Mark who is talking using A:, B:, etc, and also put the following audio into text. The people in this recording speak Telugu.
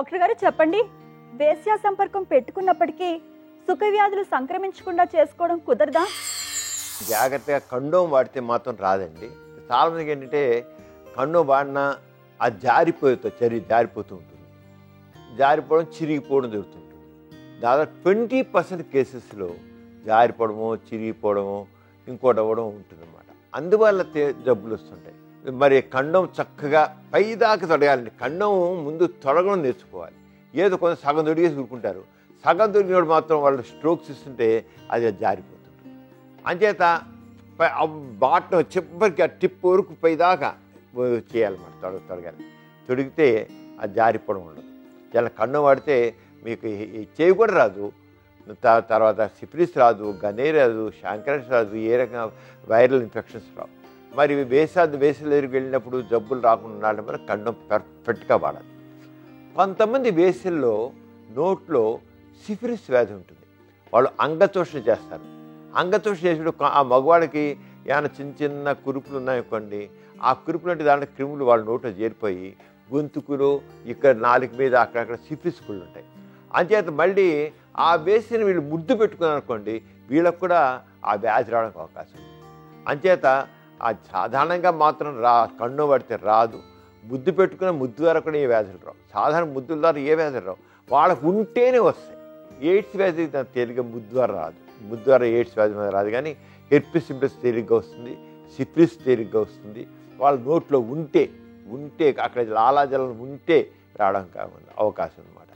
A: డాక్టర్ గారు చెప్పండి, వేశ్యా సంపర్కం పెట్టుకున్నప్పటికీ సుఖ వ్యాధులు సంక్రమించకుండా చేసుకోవడం కుదరదా?
B: జాగ్రత్తగా కండోమ్ వాడితే మాత్రం రాదండి. చాలామందికి ఏంటంటే కండోమ్ వాడినా అది జారిపోతూ ఉంటుంది. జారిపోవడం, చిరిగిపోవడం జరుగుతుంటుంది. దాదాపు 20% కేసెస్లో జారిపోవడమో, చిరిగిపోవడమో, ఇంకోటి అవ్వడం ఉంటుందన్నమాట. అందువల్ల జబ్బులు వస్తుంటాయి. మరి కండోమ్ చక్కగా పైదాకా తొడగాలండి. కండోమ్ ముందు తొడగడం నేర్చుకోవాలి. ఏదో కొంచెం సగం తొడిగేసి ఊరుకుంటారు. సగం తొడిగినప్పుడు మాత్రం వాళ్ళు స్ట్రోక్స్ ఇస్తుంటే అది జారిపోతుంటుంది. అంచేత బాటం చివరికి ఆ టిప్ వరకు పైదాకా చేయాలన్నమాట. తొడగాలి. తొడిగితే అది జారిపోవడం ఉండదు. ఇలా కండోమ్ వాడితే మీకు చేయి కూడా రాదు, తర్వాత సిఫిలిస్ రాదు, గనే రాదు, శాంక్రైటిస్ రాదు, ఏ రకంగా వైరల్ ఇన్ఫెక్షన్స్ రావు. మరి వేసల దగ్గరికి వెళ్ళినప్పుడు జబ్బులు రాకుండా ఉండాలంటే మనం కండోమ్ పర్ఫెక్ట్గా వాడాలి. కొంతమంది వేసల్లో నోట్లో సిఫిలిస్ వ్యాధి ఉంటుంది. వాళ్ళు అంగతోషణ చేస్తారు. అంగతోషణ చేసినప్పుడు ఆ మగవాడికి ఏమైనా చిన్న కురుపులు ఉన్నాయనుకోండి, ఆ కురుపులు అంటే దాంట్లో క్రిములు వాళ్ళ నోట్లో చేరిపోయి గొంతుకులు, ఇక్కడ నాలుగు మీద అక్కడక్కడ సిఫిలిస్ కుళ్ళు ఉంటాయి. అంచేత మళ్ళీ ఆ వేసిని వీళ్ళు ముద్దు పెట్టుకున్నారు అనుకోండి, వీళ్ళకు కూడా ఆ వ్యాధి రావడానికి అవకాశం ఉంది. అంచేత సాధారణంగా మాత్రం కండోమ్ వాడితే రాదు. ముద్దు పెట్టుకున్న ముద్దు ద్వారా కూడా ఏ వ్యాధులు రావు. సాధారణ ముద్దుల ద్వారా ఏ వ్యాధులు రావు. వాళ్ళకు ఉంటేనే వస్తాయి. ఎయిడ్స్ వ్యాధి తేలిగ్గా ముద్దు ద్వారా రాదు. ముద్దు ద్వారా ఎయిడ్స్ వ్యాధి మీద రాదు, కానీ హెర్పిస్ సింప్లస్ తేలిగ్గా వస్తుంది, సిఫిలిస్ తేలిగ్గా వస్తుంది. వాళ్ళ నోట్లో ఉంటే అక్కడ లాలాజలం ఉంటే రావడానికి అవకాశం అన్నమాట.